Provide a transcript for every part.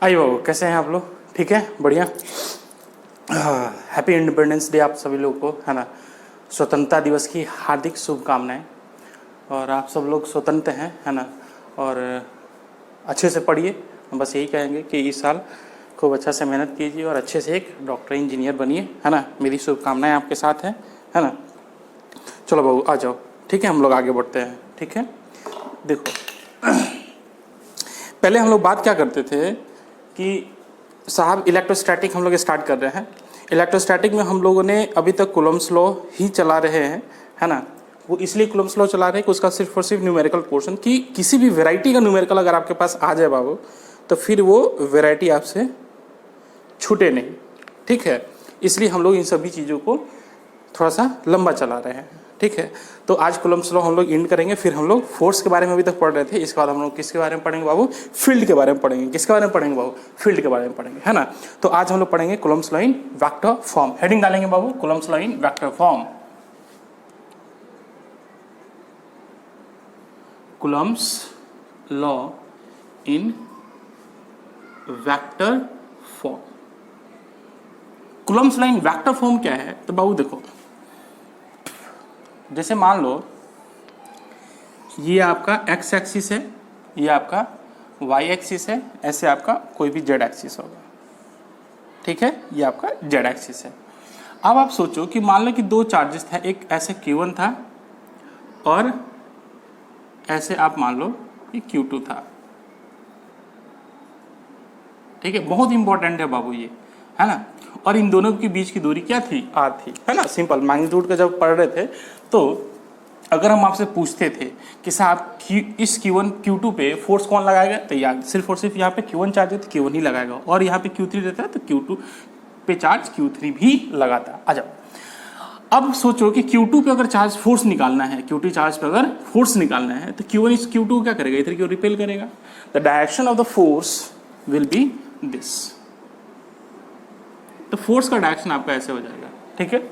आइए बाबू, कैसे हैं आप लोग? ठीक है, बढ़िया। हैप्पी इंडिपेंडेंस डे आप सभी लोग को, है ना। स्वतंत्रता दिवस की हार्दिक शुभकामनाएं। और आप सब लोग स्वतंत्र हैं, है ना। और अच्छे से पढ़िए। हम बस यही कहेंगे कि इस साल खूब अच्छा से मेहनत कीजिए और अच्छे से एक डॉक्टर इंजीनियर बनिए, है ना। मेरी शुभकामनाएं आपके साथ हैं, है ना। चलो बाबू आ जाओ, ठीक है, हम लोग आगे बढ़ते हैं। ठीक है, देखो पहले हम लोग बात क्या करते थे कि साहब इलेक्ट्रोस्टैटिक हम लोग स्टार्ट कर रहे हैं। इलेक्ट्रोस्टैटिक में हम लोगों ने अभी तक कूलम्ब्स लॉ ही चला रहे हैं, है ना। वो इसलिए कूलम्ब्स लॉ चला रहे हैं कि उसका सिर्फ और सिर्फ न्यूमेरिकल पोर्शन, कि किसी भी वैरायटी का न्यूमेरिकल अगर आपके पास आ जाए बाबू, तो फिर वो वैरायटी आपसे छूटे नहीं, ठीक है। इसलिए हम लोग इन सभी चीज़ों को थोड़ा सा लंबा चला रहे हैं, ठीक है। तो आज कूलम्ब्स लॉ हम लोग एंड करेंगे, फिर हम लोग फोर्स के बारे में अभी तक पढ़ रहे थे। इसके बाद हम लोग किसके बारे में पढ़ेंगे बाबू? फील्ड के बारे में पढ़ेंगे। किसके बारे में पढ़ेंगे बाबू? फील्ड के बारे में पढ़ेंगे, है ना। तो आज हम लोग पढ़ेंगे Coulomb's law in vector form. Heading डालेंगे बाबू, Coulomb's law in vector form. Coulomb's law in vector form. Coulomb's law in vector form क्या है? तो बाबू देखो, जैसे मान लो ये आपका x एक्सिस है, ये आपका y एक्सिस है, ऐसे आपका कोई भी z एक्सिस होगा, ठीक है। ये आपका z एक्सिस है। अब आप सोचो कि मान लो कि दो चार्जेस था, एक ऐसे Q1 था और ऐसे आप मान लो कि Q2 था, ठीक है। बहुत इंपॉर्टेंट है बाबू ये, है ना। और इन दोनों के बीच की दूरी क्या थी? r थी, है ना। सिंपल मैग्नीट्यूड का जब पढ़ रहे थे तो अगर हम आपसे पूछते थे कि साहब इस Q1 Q2 पे फोर्स कौन लगाएगा, तो यार सिर्फ और सिर्फ यहाँ पे Q1 चार्ज है तो Q1 ही लगाएगा, और यहाँ पे Q3 रहता है तो Q2 पे चार्ज Q3 भी लगाता। आ जाओ, अब सोचो कि Q2 पे अगर चार्ज फोर्स निकालना है, Q2 चार्ज पे अगर फोर्स निकालना है तो Q1 इस Q2 को क्या करेगा? इधर की ओर रिपेल करेगा। The direction of the force will be this. तो फोर्स का डायरेक्शन आपका ऐसे हो जाएगा, ठीक है।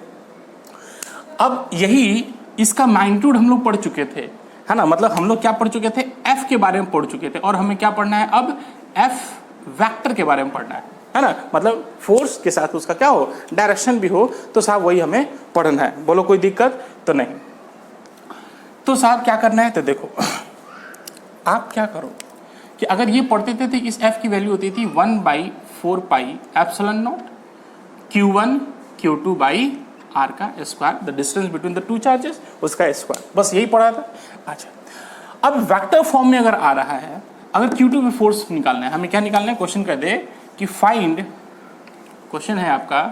अब यही इसका मैग्नीट्यूड हम लोग पढ़ चुके थे, है ना। मतलब हम लोग क्या पढ़ चुके थे? एफ के बारे में पढ़ चुके थे, और हमें क्या पढ़ना है अब? एफ वेक्टर के बारे में पढ़ना है ना। मतलब फोर्स के साथ उसका क्या हो? डायरेक्शन भी हो, तो साहब वही हमें पढ़ना है। बोलो कोई दिक्कत तो नहीं? तो साहब क्या करना है? तो देखो आप क्या करो कि अगर ये पढ़ते थे तो इस एफ की वैल्यू होती थी 1/4 pi epsilon naught Q1 Q2 by are का square, the distance between the two charges, उसका स्क्वायर। बस यही पढ़ा था। अच्छा, अब वेक्टर फॉर्म में अगर आ रहा है, अगर Q2 पे फोर्स निकालना है, हमें क्या निकालना है? क्वेश्चन कह दे कि फाइंड, क्वेश्चन है आपका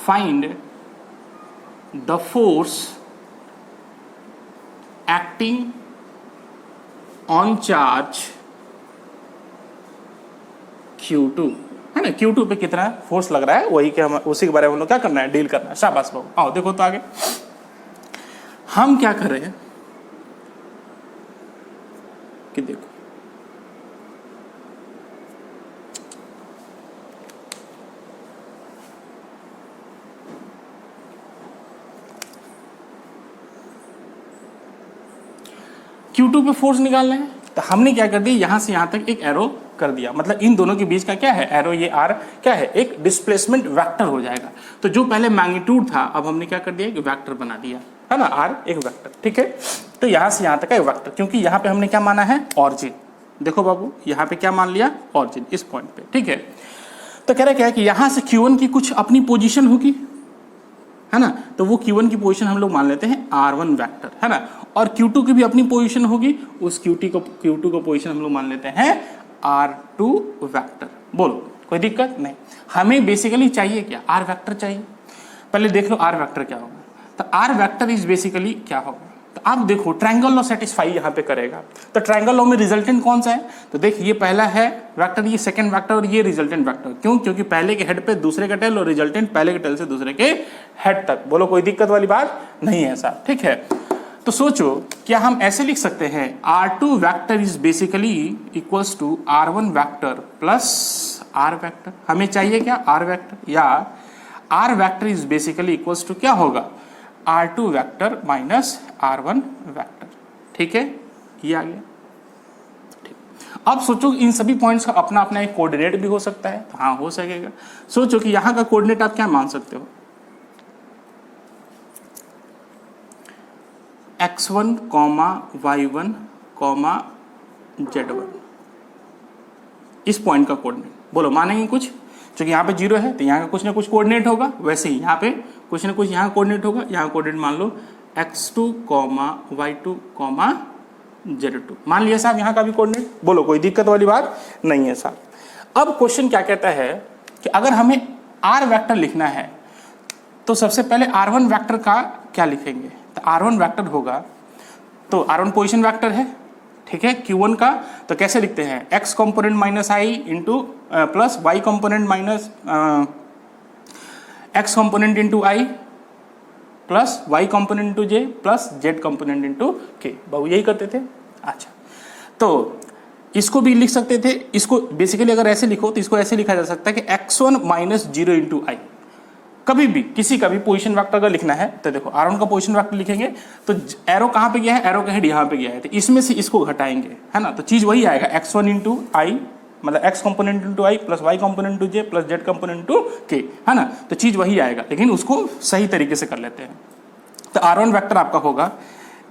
find the force acting on charge Q2, है ना। Q2 पे कितना फोर्स लग रहा है, वही के हम उसी के बारे में हम लोग क्या करना है? डील करना है। शाबाश बाबू, आओ देखो तो आगे हम क्या कर रहे हैं कि देखो Q2 पे फोर्स निकालना है, तो हमने क्या कर दिया? यहां से यहां तक एक एरो कर दिया। मतलब इन दोनों के बीच का क्या है? एरो। ये आर क्या है? एक डिस्प्लेसमेंट वेक्टर हो जाएगा। तो जो पहले मैग्नीट्यूड था, अब हमने क्या कर दिया? एक वेक्टर बना दिया, है ना। आर एक वेक्टर, ठीक है। तो यहां से यहां तक का एक वेक्टर, क्योंकि यहां पे हमने क्या माना है? ऑरिजिन। देखो बाबू, यहां पे क्या मान लिया? ऑरिजिन, इस पॉइंट पे, ठीक है। तो कह रहा क्या है कि यहां से Q1 की कुछ अपनी पोजिशन होगी, है ना। तो वो Q1 की पोजीशन हम लोग मान लेते हैं R1 वेक्टर, है ना। और Q2 की भी अपनी पोजीशन होगी, उस Q2 को पोजीशन हम लोग मान लेते हैं R2 वेक्टर। बोलो कोई दिक्कत नहीं? हमें बेसिकली चाहिए क्या? R वेक्टर चाहिए। पहले देख लो R वेक्टर क्या होगा। तो R वेक्टर इज बेसिकली क्या होगा? तो आप देखो ट्रायंगल लॉ सेटिस्फाई यहाँ पे करेगा। तो ट्रायंगल लॉ में रिजल्टेंट कौन सा है? तो देख, ये पहला है वेक्टर, ये सेकंड वेक्टर, और ये रिजल्टेंट वेक्टर। क्यों? क्योंकि पहले के हेड पे दूसरे का टेल, और रिजल्टेंट पहले के टेल से दूसरे के हेड तक। बोलो कोई दिक्कत वाली बात नहीं है साहब, ठीक है। तो सोचो, क्या हम ऐसे लिख सकते हैं R2 vector is basically equals to R1 vector plus R vector? हमें चाहिए क्या? R vector. या R vector is basically equals to क्या होगा? R2 vector minus R1 vector, ठीक है। ये आ गया, ठीक। अब सोचो इन सभी पॉइंट्स का अपना अपना एक कोऑर्डिनेट भी हो सकता है, तो हाँ हो सकेगा। सोचो कि यहाँ का कोऑर्डिनेट आप क्या मान सकते हो, x1, y1, z1, इस पॉइंट का कोऑर्डिनेट बोलो मानेंगे कुछ? क्योंकि यहाँ पे 0 है तो यहाँ का कुछ ना कुछ कोऑर्डिनेट होगा, वैसे ही यहाँ पे कुछ ना कुछ यहाँ कोऑर्डिनेट होगा। यहाँ कोऑर्डिनेट मान लो x2, y2, z2, मान लिया साहब यहाँ का भी कोऑर्डिनेट। बोलो कोई दिक्कत वाली बात नहीं है साहब। अब क्वेश्चन क्या कहता है कि अगर हमें r वेक्टर लिखना है तो सबसे पहले r1 वेक्टर का क्या लिखेंगे? तो r1 वेक्टर होगा, तो r1 पोजीशन वेक्टर है, ठीक है, q1 का। तो कैसे लिखते हैं, x component minus i into plus y component minus x component into i plus y component into j plus z component into k. बाबू यही करते थे। अच्छा, तो इसको भी लिख सकते थे, इसको बेसिकली अगर ऐसे लिखो तो इसको ऐसे लिखा जा सकता है कि x1 माइनस 0 इंटू आई। कभी भी किसी का भी पोजीशन वेक्टर अगर लिखना है तो देखो r1 का पोजीशन वेक्टर लिखेंगे तो एरो कहाँ पे गया है, एरो का हेड यहाँ पे गया है, तो इसमें से इसको घटाएंगे, है ना, तो चीज़ वही आएगा x1 इंटू आई, मतलब x component into i plus y component into j plus z component into के, है ना, तो चीज़ वही आएगा, लेकिन उसको सही तरीके से कर लेते हैं। तो r1 वेक्टर आपका होगा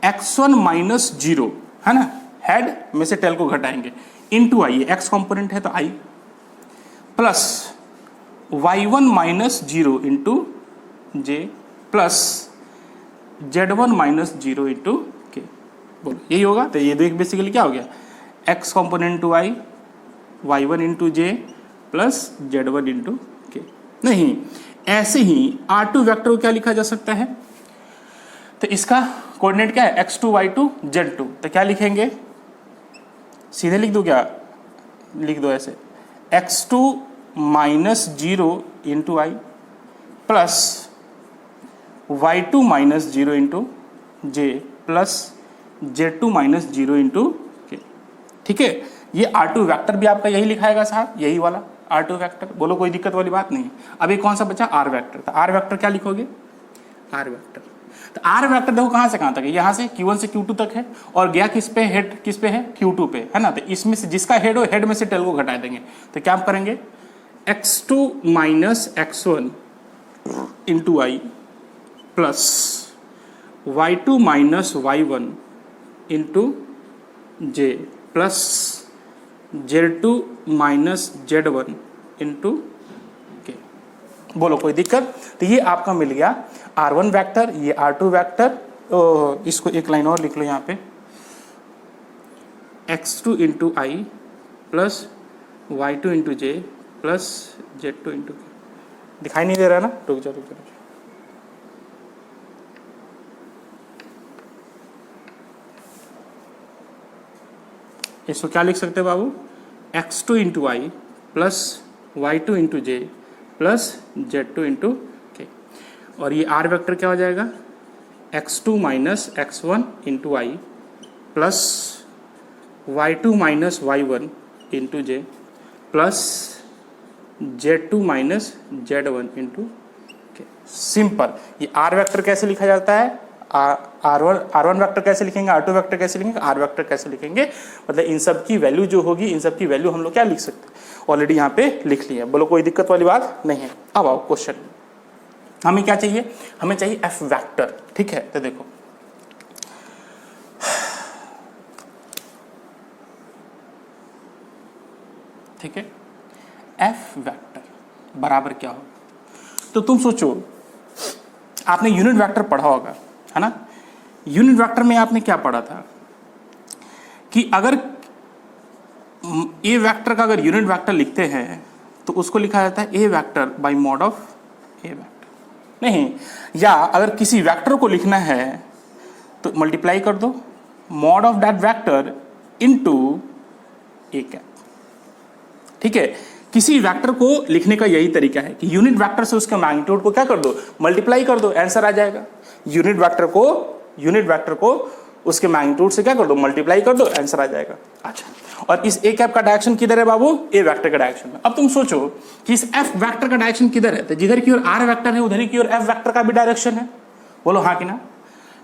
x1 माइनस 0, है ना, हेड में से टेल को घटाएंगे इंटू आई, x कंपोनेंट है तो आई, plus y1 minus 0 into j plus z1 minus 0 into k. बोलो यही होगा। तो ये देख बेसिकली क्या हो गया, x कंपोनेंट इंटू आई, y1 into j plus z1 into के। नहीं, ऐसे ही r2 वेक्टर को क्या लिखा जा सकता है, तो इसका कोऑर्डिनेट क्या है, x2, y2, z2, तो क्या लिखेंगे, सीधे लिख दो, क्या लिख दो ऐसे, x2 minus 0 into i plus y2 minus 0 into j plus z2 minus 0 into के। ठीक है, ये r2 वेक्टर भी आपका यही लिखाएगा साहब, यही वाला r2 वेक्टर। बोलो कोई दिक्कत वाली बात नहीं। अभी कौन सा बचा, r वेक्टर। तो r वेक्टर क्या लिखोगे, r वेक्टर। तो r वेक्टर देखो कहाँ से कहाँ तक है, यहाँ से q1 से q2 तक है, और गया किस पे, हेड किस पे है, q2 पे, है ना। तो इसमें से जिसका हेड हो, हेड में से टेल को घटा देंगे। तो क्या आप करेंगे, x2 minus x1 into i plus y2 minus y1 into j plus z2 minus z1 into k. बोलो कोई दिक्कत। तो ये आपका मिल गया r1 वेक्टर, ये r2 वेक्टर। तो इसको एक लाइन और लिख लो यहाँ पे, x2 into i plus y2 into j plus z2 into के। दिखाई नहीं दे रहा ना, रुक जा। इसको क्या लिख सकते हो बाबू, x2 into i plus y2 into j plus z2 into k. और ये r वेक्टर क्या हो जाएगा, x2 minus x1 into i plus y2 minus y1 into j plus z2 minus z1 into k. Simple. ये r vector कैसे लिखा जाता है, r1 वेक्टर कैसे लिखेंगे, r2 वेक्टर कैसे लिखेंगे, r वेक्टर कैसे लिखेंगे, मतलब इन सब की वैल्यू जो होगी, इन सब की वैल्यू हम लोग क्या लिख सकते हैं, ऑलरेडी यहाँ पे लिख लिया। बोलो कोई दिक्कत वाली बात नहीं है। अब आओ क्वेश्चन, हमें क्या चाहिए, हमें चाहिए f वेक्टर। ठीक है, तो देखो ठीक है, f वेक्टर बराबर क्या होगा। तो तुम सोचो, आपने यूनिट वेक्टर पढ़ा होगा, है ना। यूनिट वेक्टर में आपने क्या पढ़ा था कि अगर ए वेक्टर का अगर यूनिट वेक्टर लिखते हैं तो उसको लिखा जाता है a vector by mod of a vector. नहीं, या अगर किसी वेक्टर को लिखना है तो मल्टीप्लाई कर दो mod of that vector into A cap. ठीक है, किसी वेक्टर को लिखने का यही तरीका है कि यूनिट वेक्टर से उसके मैग्नीट्यूड को क्या कर दो, मल्टीप्लाई कर दो, आंसर आ जाएगा। यूनिट वेक्टर को उसके मैग्नीट्यूड से क्या कर दो, मल्टीप्लाई कर दो, आंसर आ जाएगा। अच्छा, और इस ए कैप का डायरेक्शन किधर है बाबू, ए वेक्टर का डायरेक्शन में। अब तुम सोचो कि इस एफ वेक्टर का डायरेक्शन किधर है, तो जिधर की ओर आर वेक्टर है उधर ही की ओर एफ वेक्टर का भी डायरेक्शन है। बोलो हाँ कि ना,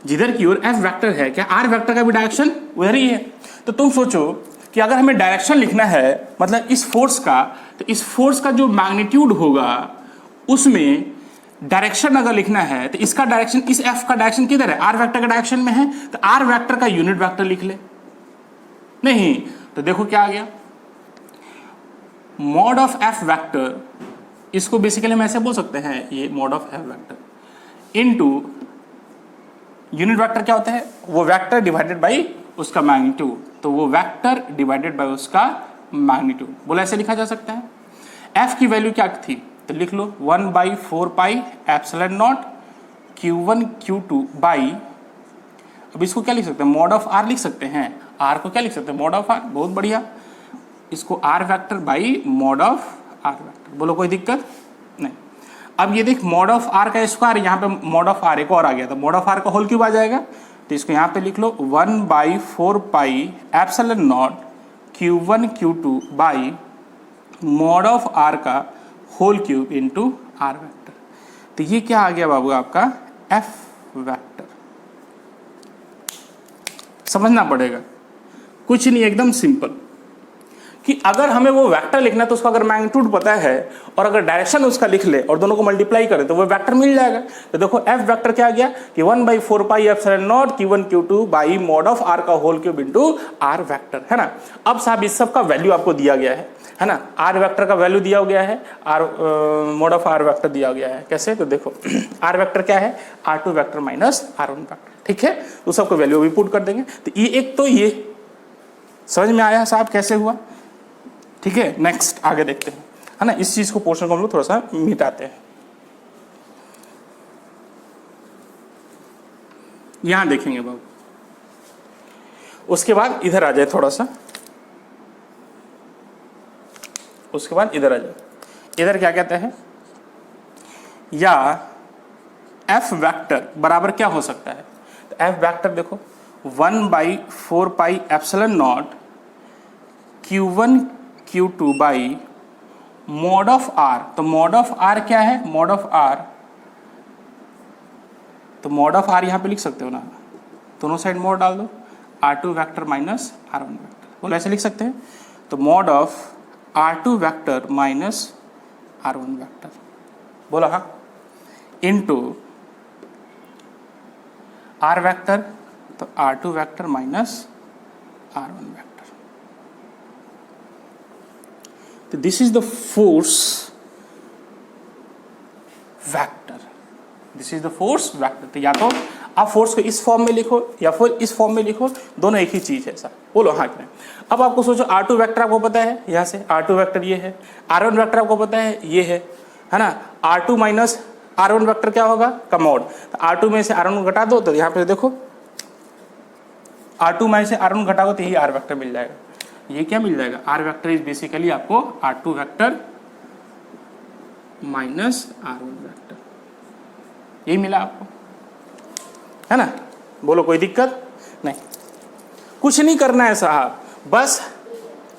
जिधर की ओर एफ वेक्टर है क्या आर वेक्टर का भी डायरेक्शन उधर ही है। तो तुम सोचो कि अगर हमें डायरेक्शन लिखना है मतलब इस फोर्स का, तो इस फोर्स का जो मैग्नीट्यूड होगा उसमें डायरेक्शन अगर लिखना है तो इसका डायरेक्शन, इस एफ का डायरेक्शन किधर है, आर वेक्टर का डायरेक्शन में है, तो आर वेक्टर का यूनिट वेक्टर लिख ले। नहीं तो देखो क्या आ गया, मॉड ऑफ एफ वेक्टर, इसको बेसिकली हम ऐसे बोल सकते हैं, ये mod of F vector into unit vector क्या होता है, वो वेक्टर डिवाइडेड बाई उसका मैग्नीट्यूड, तो वो वेक्टर डिवाइडेड बाई उसका मैग्नीट्यूड, बोला ऐसे लिखा जा सकता है। एफ की वैल्यू क्या थी, तो लिख लो 1/4 pi epsilon naught Q1 Q2 by, अब इसको क्या लिख सकते हैं, मॉड ऑफ आर लिख सकते हैं, आर को क्या लिख सकते हैं, मॉड ऑफ आर, बहुत बढ़िया, इसको R vector by mod of are vector, बोलो कोई दिक्कत नहीं। अब ये देख मॉड ऑफ आर का स्क्वायर, यहाँ पे मॉड ऑफ आर एक और आ गया, तो मॉड ऑफ आर का होल क्यूब आ जाएगा, तो इसको यहाँ पे लिख लो 1/4 pi epsilon naught Q1 Q2 by mod of are का whole cube into are vector. तो ये क्या आ गया बाबू आपका एफ वेक्टर। समझना पड़ेगा, कुछ नहीं, एकदम सिंपल, कि अगर हमें वो वेक्टर लिखना है तो उसका अगर मैग्नीट्यूड पता है और अगर डायरेक्शन उसका लिख ले और दोनों को मल्टीप्लाई करें तो वो वेक्टर मिल जाएगा। तो देखो एफ वेक्टर क्या आ गया कि 1/4 pi epsilon naught Q1 Q2 by mod of are का whole cube into are vector, है ना। अब साहब इस सब का वैल्यू आपको दिया गया है ना, आर वेक्टर का वैल्यू दिया गया है, R mod of are vector दिया गया है, कैसे, तो देखो आर वेक्टर क्या है, R2 vector minus R1 vector, ठीक है, तो सबको वैल्यू अभी पुट कर देंगे। तो ये एक, तो ये समझ में आया साहब कैसे हुआ, ठीक है। नेक्स्ट आगे देखते हैं, है ना, इस चीज को पोर्शन को हम लोग थोड़ा सा मिटाते हैं। यहां देखेंगे बाबू, उसके बाद इधर आ जाए थोड़ा सा, उसके बाद इधर आ जाए, इधर क्या कहते हैं, या एफ वेक्टर बराबर क्या हो सकता है, तो एफ वेक्टर देखो 1/4 pi epsilon naught Q1 Q2 by mod of R, तो मॉड ऑफ आर क्या है, मॉड ऑफ आर, तो मॉड ऑफ आर यहां पे लिख सकते हो ना, दोनों साइड मॉड डाल दो, R2 vector minus R1 vector, बोलो ऐसे लिख सकते हैं, तो mod of R2 vector minus R1 vector, बोला हाँ, इनटू आर वेक्टर, तो R2 vector minus R1 vector. तो this is the force vector, this is the force vector. तो या तो आप फोर्स को इस फॉर्म में लिखो या फिर इस फॉर्म में लिखो, दोनों एक ही चीज है सर, बोलो हाँ कि नहीं। अब आपको सोचो R2 वेक्टर आपको पता है, यहाँ से R2 वेक्टर ये है, R1 वेक्टर आपको पता है ये है ना, R2 माइनस R1 वेक्टर क्या होगा, का मॉड, तो R2 में से R1 घटा दो, तो यहाँ पे देखो R2 में से R1 घटाओ तो यही R वेक्टर मिल जाएगा, ये क्या मिल जाएगा, R वेक्टर इज बेसिकली आपको R2 vector minus R1 vector, यही मिला आपको, है ना, बोलो कोई दिक्कत नहीं। कुछ नहीं करना है साहब, बस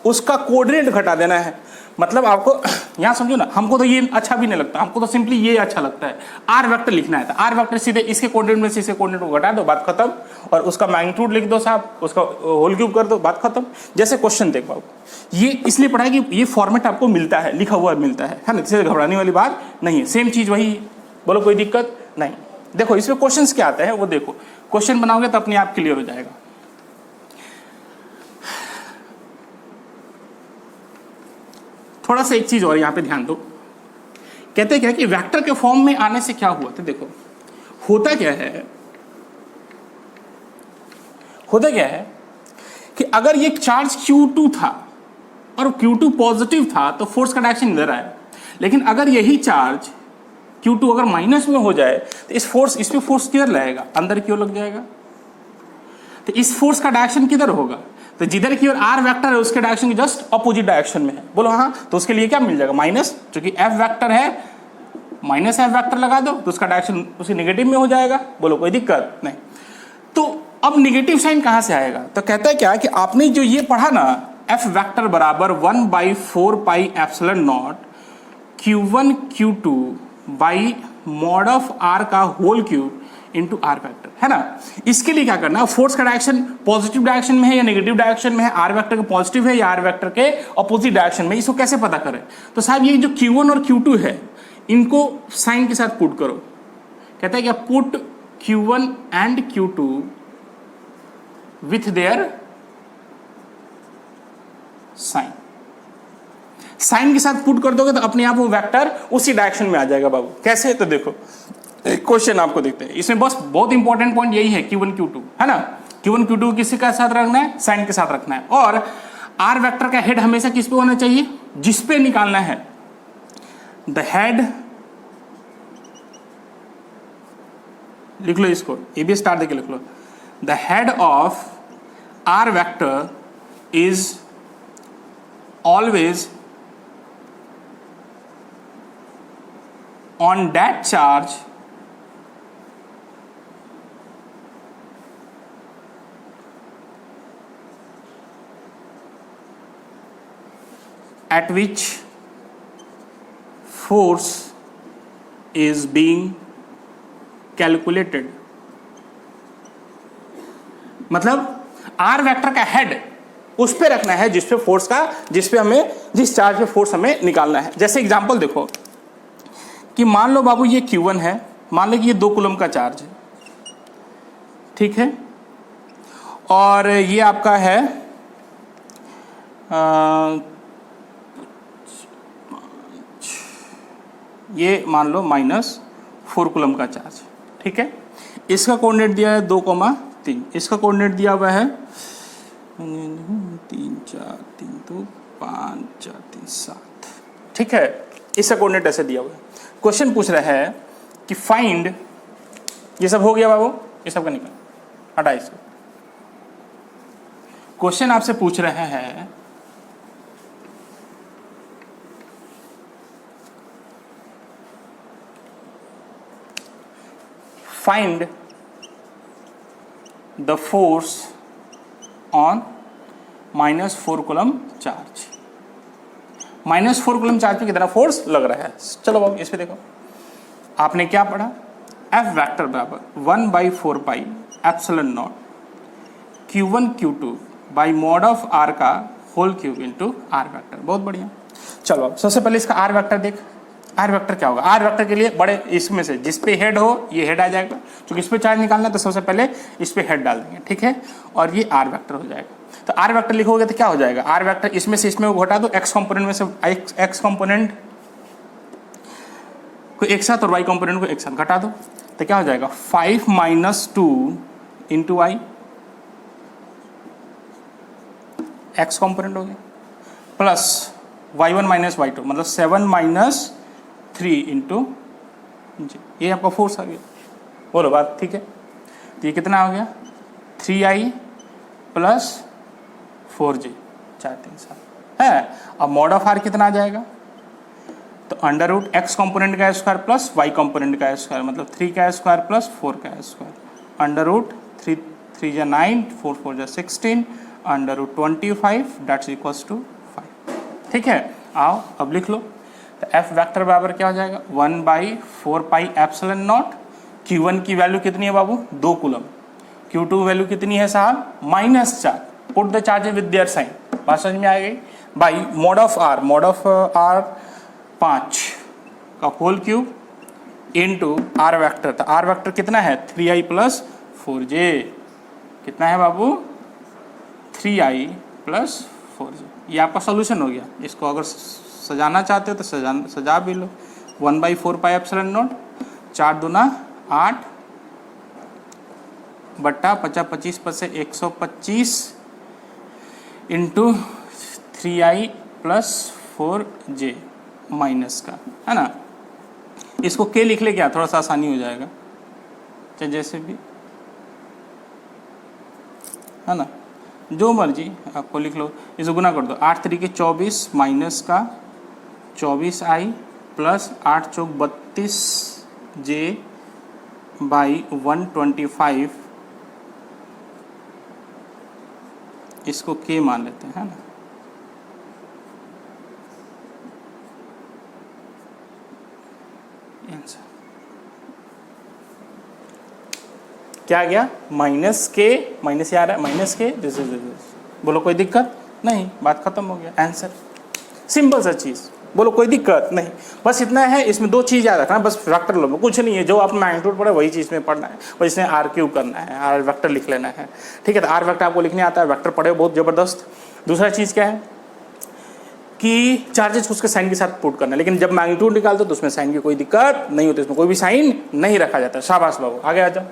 उसका कोऑर्डिनेट घटा देना है, मतलब आपको यहाँ समझो ना, हमको तो ये अच्छा भी नहीं लगता, हमको तो सिंपली ये अच्छा लगता है, आर वेक्टर लिखना है, तो आर वेक्टर सीधे इसके कोऑर्डिनेट में से इसके कोऑर्डिनेट को घटा दो, बात खत्म, और उसका मैग्नीट्यूड लिख दो साहब, उसका होल क्यूब कर दो, बात खत्म। जैसे क्वेश्चन देख पाओ, ये इसलिए पढ़ाई कि ये फॉर्मेट आपको मिलता है, लिखा हुआ मिलता है ना, इससे घबराने वाली बात नहीं है, सेम चीज वही, बोलो कोई दिक्कत नहीं। देखो इसमें क्वेश्चंस क्या आते हैं वो देखो, क्वेश्चन बनाओगे तो अपने आप क्लियर हो जाएगा। थोड़ा सा एक चीज और यहां पे ध्यान दो, कहते क्या कि वेक्टर के फॉर्म में आने से क्या हुआ, तो देखो होता क्या है, होता क्या है कि अगर ये चार्ज Q2 था और Q2 पॉजिटिव था तो फोर्स का डायरेक्शन इधर आया, लेकिन अगर यही चार्ज Q2 अगर माइनस में हो जाए तो इस पे फोर्स किधर लगेगा, अंदर की ओर लग जाएगा, तो इस फोर्स का डायरेक्शन किधर होगा, तो जिधर की ओर आर वेक्टर है उसके डायरेक्शन की जस्ट अपोजिट डायरेक्शन में है, बोलो हाँ, तो उसके लिए क्या मिल जाएगा, माइनस, क्योंकि एफ वेक्टर है, माइनस एफ वेक्टर लगा दो तो उसका डायरेक्शन उसके नेगेटिव में हो जाएगा, बोलो कोई दिक्कत नहीं। तो अब नेगेटिव साइन कहां से आएगा, तो कहता है क्या कि आपने जो ये पढ़ा ना, एफ वेक्टर बराबर 1/4 pi epsilon naught Q1 Q2 by mod of are का whole cube into are vector, है ना। इसके लिए क्या करना है, फोर्स का डायरेक्शन पॉजिटिव डायरेक्शन में है या नेगेटिव डायरेक्शन में है, आर वेक्टर के पॉजिटिव है या आर वेक्टर के अपोजिट डायरेक्शन में, इसको कैसे पता करें। तो साहब ये जो Q1 और Q2 है इनको साइन के साथ पुट करो। कहता है क्या, put Q1 and Q2 with their sign. Sign के साथ पुट कर दोगे तो अपने आप वो वेक्टर उसी डायरेक्शन में आ जाएगा बाबू। कैसे, तो देखो क्वेश्चन आपको देखते हैं, इसमें बस बहुत इंपॉर्टेंट पॉइंट यही है Q1 Q2, है ना। Q1 Q2 किसी के साथ रखना है, साइन के साथ रखना है। और आर वेक्टर का हेड हमेशा किस पे होना चाहिए, जिस पे निकालना है। द हेड, लिख लो इसको, ए बी स्टार देके लिख लो। The head of are vector is always on that charge at which force is being calculated। मतलब आर वेक्टर का हेड उस पे रखना है जिस पे फोर्स का, जिस पे हमें, जिस चार्ज पे फोर्स हमें निकालना है। जैसे एग्जांपल देखो कि मान लो बाबू ये Q1 है, मान लो कि ये 2 कूलम का चार्ज है, ठीक है, और ये आपका है ये मान लो -4 कूलम का चार्ज, ठीक है। इसका कोऑर्डिनेट दिया है 2,3, इसका कोऑर्डिनेट दिया हुआ है 3 4 3 2 5 4 3 7, ठीक है। इसका कोऑर्डिनेट ऐसे दिया हुआ है। क्वेश्चन पूछ रहा है कि फाइंड, ये सब हो गया बाबू, ये सब का निकाल, हटा इसको। क्वेश्चन आपसे पूछ रहे हैं find the force on -4 coulomb charge. -4 coulomb charge पे कितना फोर्स लग रहा है। चलो बाबू इस पे देखो, आपने क्या पढ़ा, F वेक्टर बराबर 1/4 pi epsilon naught Q1 Q2 by mod of R का whole cube into are vector. बहुत बढ़िया। चलो अब सबसे पहले इसका आर वेक्टर देख। आर वेक्टर क्या होगा, आर वेक्टर के लिए बड़े इसमें से जिस पे हेड हो ये हेड आ जाएगा, क्योंकि इस पे चार्ज निकालना है तो सबसे पहले इस पे हेड डाल देंगे, ठीक है, और ये आर वेक्टर हो जाएगा। तो आर वेक्टर लिखोगे तो क्या हो जाएगा, आर वेक्टर इसमें से इसमें घटा दो, एक्स कंपोनेंट में से एक्स कंपोनेंट को एक साथ और वाई कंपोनेंट को एक साथ घटा दो, तो क्या हो जाएगा 5 - 2 इंटू आई, एक्स कंपोनेंट हो गया, प्लस y1 - y2 मतलब 7 - 3 इंटू जी, ये आपका फोर्स आ गया। बोलो बात ठीक है। तो ये कितना हो गया 3i प्लस 4j 4 3 7 है। अब मॉड ऑफ आर कितना आ जाएगा, तो अंडर रूट एक्स कंपोनेंट का स्क्वायर प्लस वाई कंपोनेंट का स्क्वायर मतलब 3 का स्क्वायर प्लस 4 का स्क्वायर, अंडर रूट 3 3 जा 9 4 4 जा 16 under root 25 that's equals to 5। ठीक है, आओ अब लिख लो। तो एफ वेक्टर बराबर क्या हो जाएगा 1/4 पाई एप्सिलॉन नॉट। Q1 की वैल्यू कितनी है बाबू 2 कूलम, Q2 वैल्यू कितनी है साहब -4, put the charge with their sign, बात समझ में आ गई। बाई मॉड ऑफ आर 5 का whole cube into are vector, तो आर वेक्टर कितना है 3i प्लस 4j, कितना है बाबू 3i प्लस 4j। ये आपका सोल्यूशन हो गया। इसको अगर सजाना चाहते हो तो सजा भी लो। 1/4 पाई एप्सिलॉन नॉट 4 दूना 8 बट्टा 50 25 पर से 125 into 3i plus 4j minus का, है ना। इसको के लिख ले क्या, थोड़ा सा आसानी हो जाएगा, चाहे जैसे भी, है ना, जो मर्जी आपको लिख लो। इसे गुना कर दो, 8 3 के 24 माइनस का 24i plus 8 Chowk 32j by 125, इसको के मान लेते हैं, है ना। आंसर क्या गया माइनस के, माइनस आ रहा है माइनस के, दिस इज दिस। बोलो कोई दिक्कत नहीं, बात खत्म हो गया, आंसर। सिंपल सा चीज़, बोलो कोई दिक्कत नहीं। बस इतना है, इसमें दो चीज़ याद रखना, बस वेक्टर लो, कुछ नहीं है। जो आप मैग्नीट्यूड पढ़े वही चीज़ में पढ़ना है, और इसमें आर क्यूब करना है, आर वेक्टर लिख लेना है, ठीक है। तो आर वेक्टर आपको लिखने आता है, वेक्टर पढ़े बहुत ज़बरदस्त। दूसरा चीज़ क्या है कि चार्जेस को उसके साइन के साथ पुट करना है, लेकिन जब मैग्नीट्यूड निकालते हो तो उसमें साइन की कोई दिक्कत नहीं होती, उसमें कोई भी साइन नहीं रखा जाता। शाबाश बाबू, आगे आ जाओ।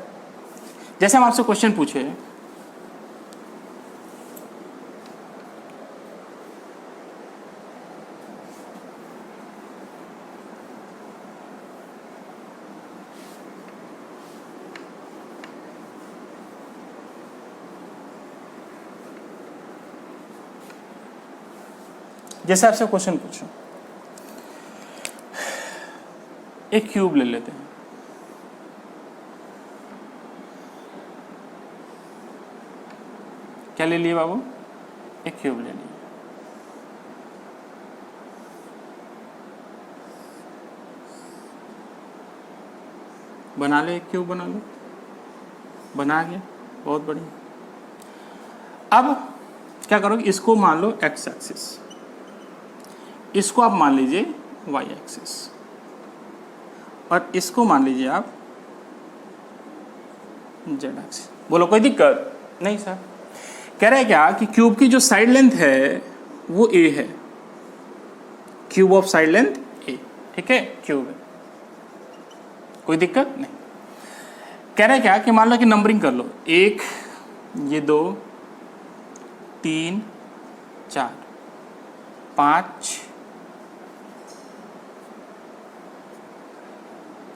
जैसे हम आपसे क्वेश्चन पूछे, जैसे आपसे क्वेश्चन पूछो, एक क्यूब ले लेते हैं, क्या ले लिए बाबू, एक क्यूब ले लिए। बना ले, एक क्यूब बना लो, बना गया, बहुत बढ़िया। अब क्या करोगे, इसको मान लो एक्स एक्सिस, इसको आप मान लीजिए वाई एक्सिस, और इसको मान लीजिए आप जेड एक्सिस। बोलो कोई दिक्कत नहीं सर। कह रहे हैं क्या कि क्यूब की जो साइड लेंथ है वो ए है, क्यूब ऑफ साइड लेंथ ए, ठीक है, क्यूब है, कोई दिक्कत नहीं। कह रहे हैं क्या कि मान लो कि नंबरिंग कर लो, 1, ये 2, 3, 4, 5,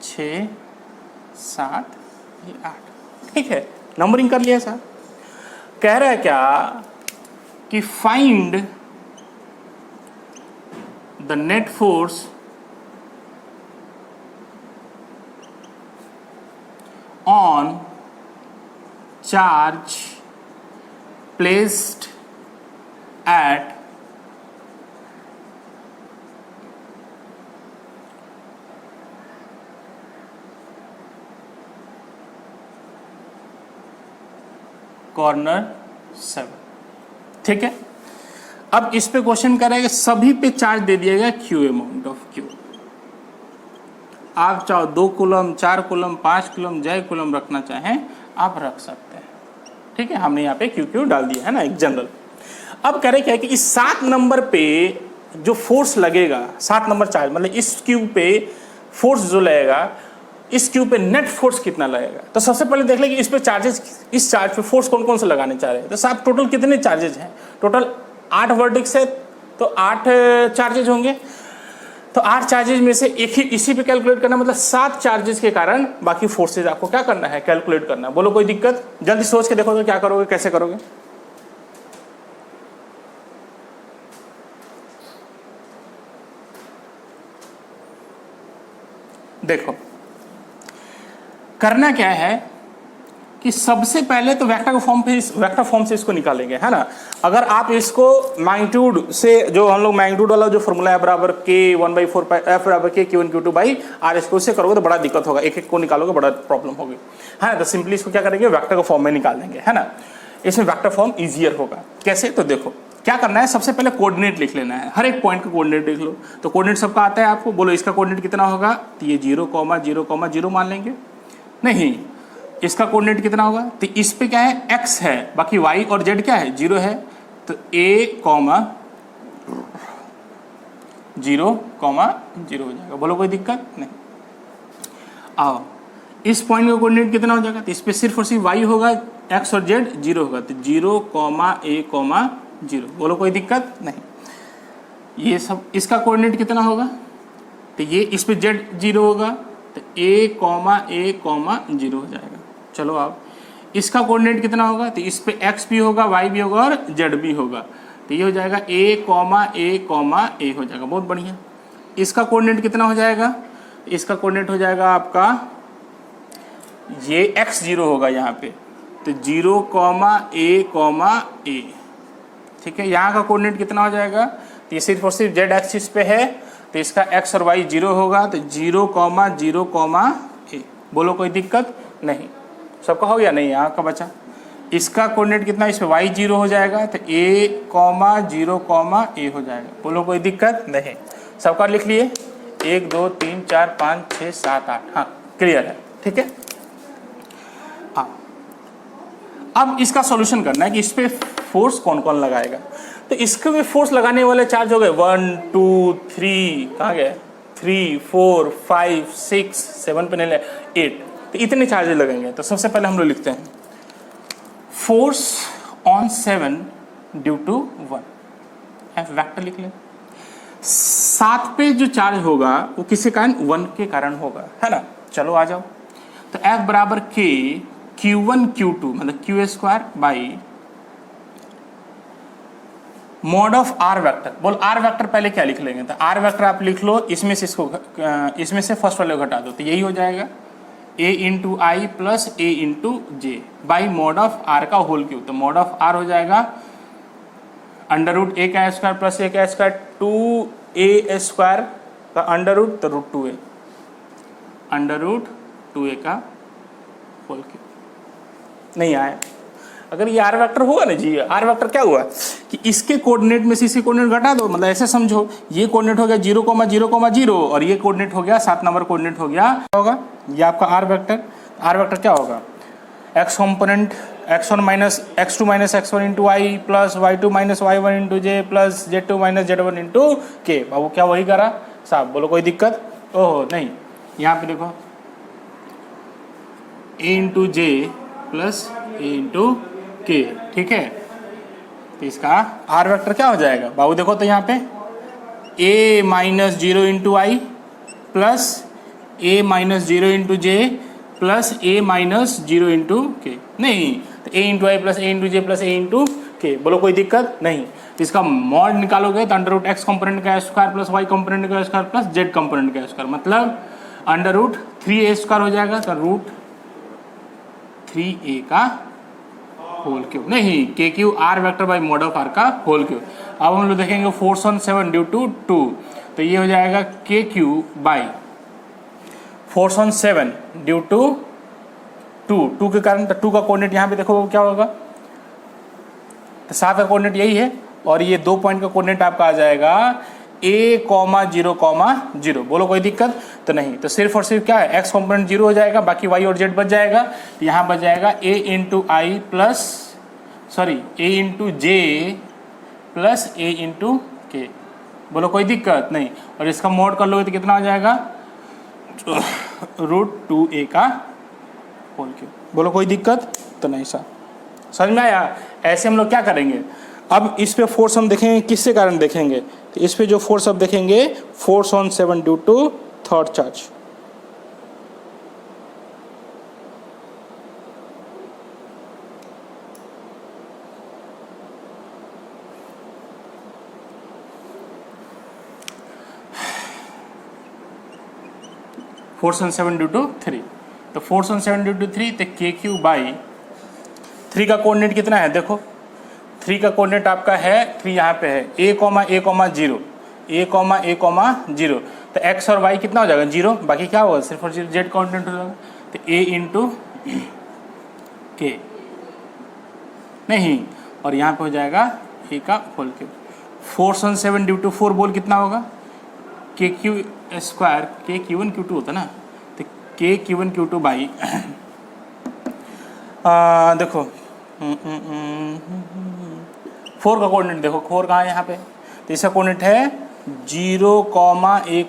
6, 7, 8, ठीक है, नंबरिंग कर लिया सर। कह रहा है क्या कि find the net force on charge placed at corner 7, ठीक है। अब इस पे क्वेश्चन करेगा, सभी पे चार्ज दे दिया गया क्यू अमाउंट ऑफ क्यू। आप चाहो 2 कूलम, 4 कूलम, 5 कूलम, जय कूलम रखना चाहें आप रख सकते हैं, ठीक है। हमने यहाँ पे क्यू क्यू डाल दिया है ना, एक जनरल। अब कह रहे क्या है कि इस 7 नंबर पे जो फोर्स लगेगा, 7 नंबर चार्ज मतलब इस क्यूब पे फोर्स जो लगेगा, इस क्यूब पे नेट फोर्स कितना लगेगा। तो सबसे पहले देख ले कि इस पे चार्जेस, इस चार्ज पे फोर्स कौन कौन से लगाने चाह रहे हैं। तो साहब टोटल कितने चार्जेस हैं, टोटल 8 वर्टेक्स है, तो 8 चार्जेज होंगे। तो 8 चार्जेज में से एक ही इसी पे कैलकुलेट करना, मतलब 7 चार्जेस के कारण बाकी फोर्सेज आपको क्या करना है, कैलकुलेट करना है। बोलो कोई दिक्कत, जल्दी सोच के देखो तो क्या करोगे, कैसे करोगे। देखो करना क्या है कि सबसे पहले तो वेक्टर फॉर्म से इसको निकालेंगे, है ना। अगर आप इसको मैग्नीट्यूड से, जो हम लोग मैग्नीट्यूड वाला जो फॉर्मूला है बराबर k 1/4 f बराबर k q1 q2 by r, इसको उससे करोगे तो बड़ा दिक्कत होगा, एक एक को निकालोगे बड़ा प्रॉब्लम होगी, है ना। तो सिंपली इसको क्या करेंगे, वेक्टर के फॉर्म में निकाल देंगे, है ना। इसमें वेक्टर फॉर्म ईजियर होगा। कैसे, तो देखो क्या करना है, सबसे पहले कोऑर्डिनेट लिख लेना है, हर एक पॉइंट का कोऑर्डिनेट लिख लो। तो कोऑर्डिनेट सबका आता है आपको, बोलो इसका कोऑर्डिनेट कितना होगा, तो ये 0, 0, 0 मान लेंगे। नहीं, इसका कोऑर्डिनेट कितना होगा, तो इस पे क्या है, x है, बाकी y और z क्या है, 0 है। तो a, 0, 0 हो जाएगा। बोलो कोई दिक्कत नहीं। आओ, इस पॉइंट का कोऑर्डिनेट कितना हो जाएगा, तो इस पे सिर्फ और सिर्फ y होगा, x और z 0 होगा, तो 0, a, 0। बोलो कोई दिक्कत नहीं। ये सब इसका कोऑर्डिनेट कितना होगा, तो ये इस पे z 0 होगा, तो a, 0 हो जाएगा। चलो आप इसका कोऑर्डिनेट कितना होगा, तो इस पे x भी होगा, y भी होगा और z भी होगा, तो ये हो जाएगा a, a हो जाएगा। बहुत बढ़िया। इसका कोऑर्डिनेट कितना हो जाएगा, इसका कोऑर्डिनेट हो जाएगा आपका, ये x 0 होगा यहाँ पे, तो 0, a, ठीक है। यहाँ का कोऑर्डिनेट कितना हो जाएगा, तो ये सिर्फ और सिर्फ z एक्सिस पे है, तो इसका x और y 0 होगा, तो 0, 0, a। बोलो कोई दिक्कत नहीं। सबका हो गया? नहीं, यहाँ का बचा। इसका कोऑर्डिनेट कितना, इस पे y 0 हो जाएगा तो a, 0, a हो जाएगा। बोलो कोई दिक्कत नहीं? सबका लिख लिए, 1 2 3 4 5 6 7 8। हाँ क्लियर है, ठीक है। हाँ अब इसका सॉल्यूशन करना है कि इस पे फोर्स कौन कौन लगाएगा। तो इसके भी फोर्स लगाने वाले चार्ज हो गए 1 2 3, कहाँ गए 3 4 5 6 7 पे नहीं 8, तो इतने चार्जेस लगेंगे। तो सबसे पहले हम लोग लिखते हैं force on 7 due to 1, F vector लिख लें। 7 पे जो चार्ज होगा वो किसके कारण, 1 के कारण होगा, है ना। चलो आ जाओ, तो F बराबर K Q1 Q2 मतलब Q square by mod of R vector. बोल R वेक्टर पहले क्या लिख लेंगे, तो R वेक्टर आप लिख लो, इसमें से इसको इसमें से फर्स्ट वाले को घटा दो, तो यही हो जाएगा A into i plus A into j by mod of R का होल क्यूब। तो मॉड ऑफ R हो जाएगा अंडर रूट A का स्क्वायर प्लस A का स्क्वायर 2A स्क्वायर का अंडर रूट, तो root 2A under root 2A का whole cube. नहीं आया। अगर ये आर वेक्टर होगा ना जी, आर वेक्टर क्या हुआ कि इसके कोऑर्डिनेट में से इसके कोऑर्डिनेट घटा दो, मतलब ऐसे समझो ये कोऑर्डिनेट हो गया 0,0,0 और ये कोऑर्डिनेट हो गया 7 नंबर कोऑर्डिनेट हो गया, क्या होगा ये आपका आर वेक्टर। आर वेक्टर क्या होगा, x component x1 minus x2 minus x1 into i plus y2 minus y1 into j plus z2 minus z1 into k. बाबू क्या वही करा साहब, बोलो कोई दिक्कत? ओहो नहीं, यहाँ पे देखो a into j plus a into के, ठीक है। तो इसका आर वेक्टर क्या हो जाएगा बाबू, देखो तो यहाँ पे a minus 0 into i plus a minus 0 into j plus a minus 0 into के। नहीं, तो a into i plus a into j plus a into k. बोलो कोई दिक्कत नहीं? तो इसका मॉड निकालोगे तो अंडर रूट एक्स कंपोनेंट का स्क्वायर प्लस वाई कंपोनेंट का स्क्वायर प्लस जेड कंपोनेंट का स्क्वायर, मतलब अंडर रूट 3a स्क्वायर हो जाएगा, तो रूट 3a का होल क्यूब। नहीं, k q R vector by mod of are का होल क्यूब। अब हम लोग देखेंगे फोर्स ऑन 7 ड्यू टू 2, तो ये हो जाएगा k q by force on 7 due to 2 के कारण, तो 2 का कोऑर्डिनेट यहाँ पे देखो क्या होगा, तो 7 का कोऑर्डिनेट यही है और ये 2 पॉइंट का कोऑर्डिनेट आपका आ जाएगा a, 0, 0। बोलो कोई दिक्कत तो नहीं? तो सिर्फ और सिर्फ क्या है, x कॉम्पोनेंट 0 हो जाएगा, बाकी y और z बच जाएगा। तो यहाँ बच जाएगा a into i plus sorry a into j plus a into k. बोलो कोई दिक्कत नहीं? और इसका मोड कर लोगे तो कितना हो जाएगा, रूट 2a का होल क्यूब। बोलो कोई दिक्कत तो नहीं सर, समझ में आया? ऐसे हम लोग क्या करेंगे, अब इस पे फोर्स हम देखेंगे किसके कारण देखेंगे, तो इस पे जो फोर्स अब देखेंगे force on 7 due to third charge. Force on 7 due to 3, तो फोर्स ऑन 7 ड्यू टू 3, तो के क्यू बाई 3 का कोऑर्डिनेट कितना है, देखो 3 का कोऑर्डिनेट आपका है 3 यहाँ पे है a, a, 0, तो x और y कितना हो जाएगा 0, बाकी क्या होगा सिर्फ और सिर्फ z कोऑर्डिनेट हो जाएगा, तो a इंटू के। नहीं, और यहाँ पे हो जाएगा a का whole cube. Force on 7 due to 4 बोल कितना होगा, के क्यू स्क्वायर के Q1 Q2 होता है ना, तो के Q1 Q2 बाई देखो 4 का कोऑर्डिनेट देखो, 4 कहाँ है यहाँ पे, तो इसका कोऑर्डिनेट है 0, a,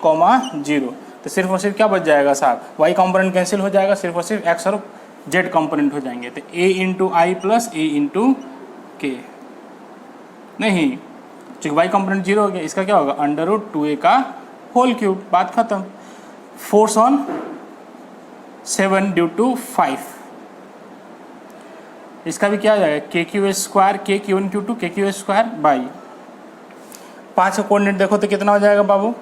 0, तो सिर्फ और सिर्फ क्या बच जाएगा साहब, y कंपोनेंट कैंसिल हो जाएगा, सिर्फ और सिर्फ x और z कंपोनेंट हो जाएंगे, तो a into i plus a into के। नहीं, चूँकि y कंपोनेंट 0 हो गया, इसका क्या होगा अंडर रूट 2a का होल क्यूब। बात खत्म। फोर्स ऑन 7 ड्यू टू 5, इसका भी क्या आ जाएगा के क्यू स्क्वायर के Q1 Q2 के क्यू स्क्वायर बाई 5 का कोऑर्डिनेट देखो तो कितना हो जाएगा बाबू,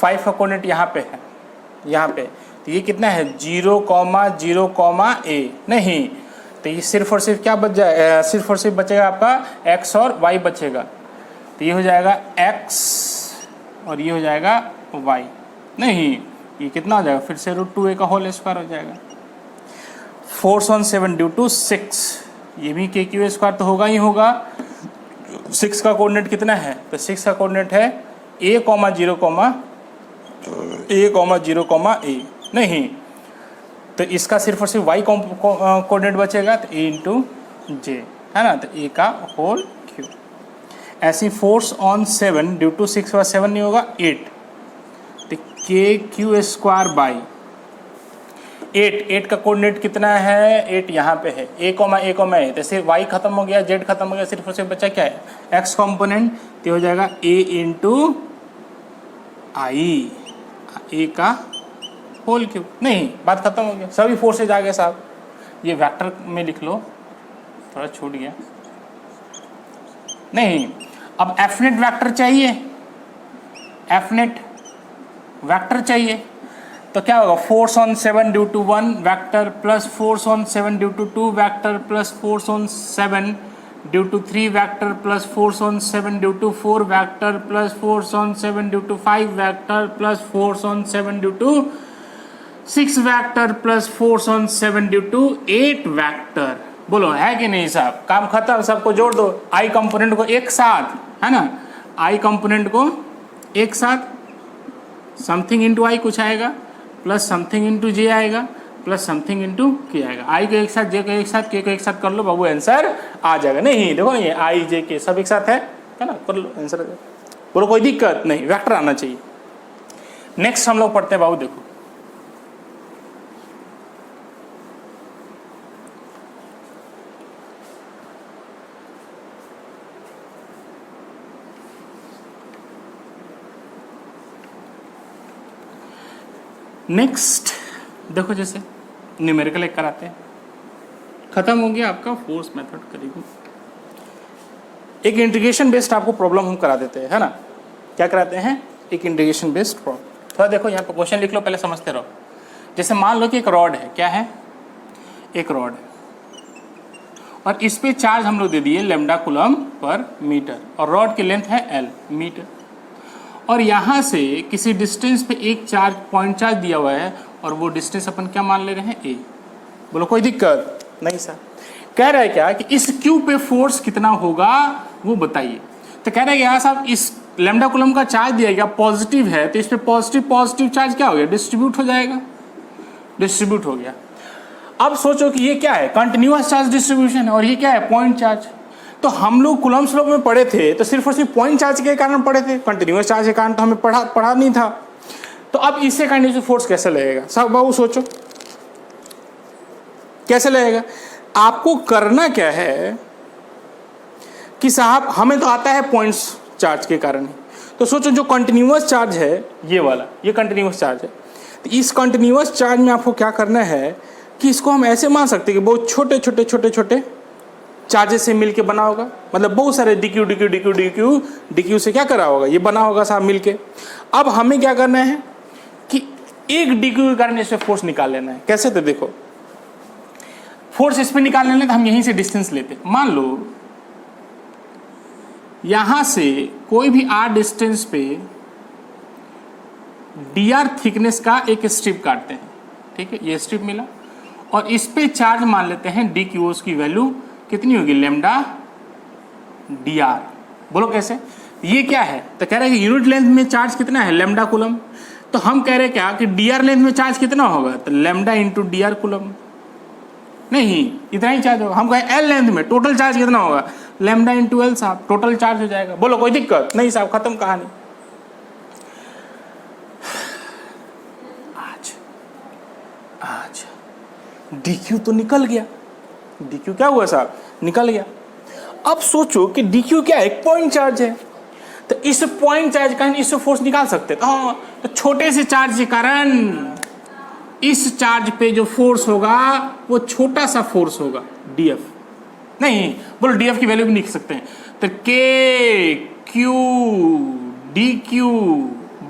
5 का कोऑर्डिनेट यहाँ पे है, यहाँ पे, तो ये कितना है 0, 0, a। नहीं, तो ये सिर्फ और सिर्फ क्या बच जाए, सिर्फ और सिर्फ बचेगा आपका x और y बचेगा, तो ये हो जाएगा x और ये हो जाएगा y। नहीं, ये कितना हो जाएगा फिर से रूट 2a का होल स्क्वायर हो जाएगा। फोर्स ऑन 7 ड्यू टू 6, ये भी के क्यू स्क्वायर तो होगा ही होगा। 6 का कोऑर्डिनेट कितना है, तो 6 का कोऑर्डिनेट है a, 0, a नहीं, तो इसका सिर्फ और सिर्फ y कोऑर्डिनेट बचेगा, तो a इंटू जे है ना, तो a का होल क्यूब। ऐसी फोर्स ऑन 7 ड्यू टू 6 का 7 नहीं होगा 8, तो के क्यू स्क्वायर बाई 8 का कोऑर्डिनेट कितना है, 8 यहाँ पे है, a, तो सिर्फ y खत्म हो गया, z खत्म हो गया, सिर्फ और सिर्फ बचा क्या है x कॉम्पोनेंट, तो हो जाएगा a इंटू आई, a का होल क्यूब। नहीं, बात खत्म हो गया, सभी फोर्सेज आ गए साहब। ये वेक्टर में लिख लो, थोड़ा छूट गया नहीं। अब एफनेट वेक्टर चाहिए, एफनेट वेक्टर चाहिए, तो क्या होगा, force on 7 due to 1 vector plus force on 7 due to 2 vector plus force on 7 due to 3 vector plus force on 7 due to 4 vector plus force on 7 due to 5 vector plus force on 7 due to 6 vector plus force on 7 due to 8 vector. बोलो है कि नहीं साहब, काम खत्म, सबको जोड़ दो, आई कंपोनेंट को एक साथ, है ना, आई कंपोनेंट को एक साथ, समथिंग इंटू आई कुछ आएगा प्लस समथिंग इंटू जे आएगा प्लस समथिंग इंटू के आएगा, आई को एक साथ, जे को एक साथ, के को एक साथ कर लो बाबू, आंसर आ जाएगा। नहीं देखो ये आई जे के सब एक साथ है ना, कर लो आंसर आ जाएगा। बोलो कोई दिक्कत नहीं, वेक्टर आना चाहिए। नेक्स्ट हम लोग पढ़ते हैं बाबू, देखो नेक्स्ट देखो, जैसे न्यूमेरिकल एक कराते हैं, खत्म हो गया आपका फोर्स मेथड करीबन। एक इंटीग्रेशन बेस्ड आपको प्रॉब्लम हम करा देते हैं, है ना, क्या कराते हैं, एक इंटीग्रेशन बेस्ड प्रॉब्लम। थोड़ा देखो यहाँ पर क्वेश्चन लिख लो, पहले समझते रहो। जैसे मान लो कि एक रॉड है, क्या है, एक रॉड है, और इस पे चार्ज हम लोग दे दिए लैम्डा कूलम पर मीटर, और रॉड की लेंथ है l मीटर, और यहाँ से किसी डिस्टेंस पे एक चार्ज, पॉइंट चार्ज दिया हुआ है, और वो डिस्टेंस अपन क्या मान ले रहे हैं, a। बोलो कोई दिक्कत नहीं सर। कह रहा है क्या कि इस क्यू पे फोर्स कितना होगा वो बताइए। तो कह रहा है यहाँ साहब इस लैम्डा कूलम का चार्ज दिया गया पॉजिटिव है, तो इस पे पॉजिटिव चार्ज क्या हो गया, डिस्ट्रीब्यूट हो जाएगा, डिस्ट्रीब्यूट हो गया। अब सोचो कि ये क्या है, कंटिन्यूअस चार्ज डिस्ट्रीब्यूशन है, और ये क्या है, पॉइंट चार्ज। तो हम लोग कूलम्स लॉ में पढ़े थे, तो सिर्फ और सिर्फ पॉइंट चार्ज के कारण पढ़े थे, कंटिन्यूअस चार्ज के कारण तो हमें पढ़ा नहीं था। तो अब इससे कंटिन्यूअस फोर्स कैसे लगेगा साहब, बाबू सोचो कैसे लगेगा। आपको करना क्या है कि साहब हमें तो आता है पॉइंट्स चार्ज के कारण ही, तो सोचो जो कंटिन्यूअस चार्ज है ये वाला, ये कंटिन्यूअस चार्ज है, तो इस कंटिन्यूअस चार्ज में आपको क्या करना है कि इसको हम ऐसे मान सकते हैं कि बहुत छोटे छोटे छोटे छोटे चार्जेस से मिलके बना होगा, मतलब बहुत सारे dq dq dq dq dq से क्या करा होगा, ये बना होगा साहब मिलके। अब हमें क्या करना है कि एक डीक्यू के कारण इसमें फोर्स निकाल लेना है। कैसे, तो देखो फोर्स इसमें निकाल लेना, तो हम यहीं से डिस्टेंस लेते हैं। मान लो यहां से कोई भी आर डिस्टेंस पे डी आर थिकनेस का एक स्ट्रिप काटते हैं, ठीक है, ये स्ट्रिप मिला, और इस पे चार्ज मान लेते हैं डी क्यू, उसकी वैल्यू कितनी होगी, लैम्डा डी आर। बोलो कैसे, ये क्या है, तो कह रहे हैं कि यूनिट लेंथ में चार्ज कितना है, लैम्डा कूलम। तो हम कह रहे हैं क्या कि डी आर लेंथ में चार्ज कितना होगा, तो lambda into D R coulomb. नहीं, इतना ही चार्ज होगा। हम कहें एल लेंथ में टोटल चार्ज कितना होगा, लैम्डा इंटू एल साहब, टोटल चार्ज हो जाएगा। बोलो कोई दिक्कत नहीं साहब, खत्म कहानी। आज DQ तो निकल गया, DQ क्या हुआ साहब, निकल गया। अब सोचो कि DQ क्या है, एक पॉइंट चार्ज है, तो इस पॉइंट चार्ज का इससे फोर्स निकाल सकते हैं। हाँ, तो छोटे से चार्ज के कारण इस चार्ज पे जो फोर्स होगा वो छोटा सा फोर्स होगा, DF। नहीं, बोलो DF की वैल्यू भी लिख सकते हैं, तो KQ DQ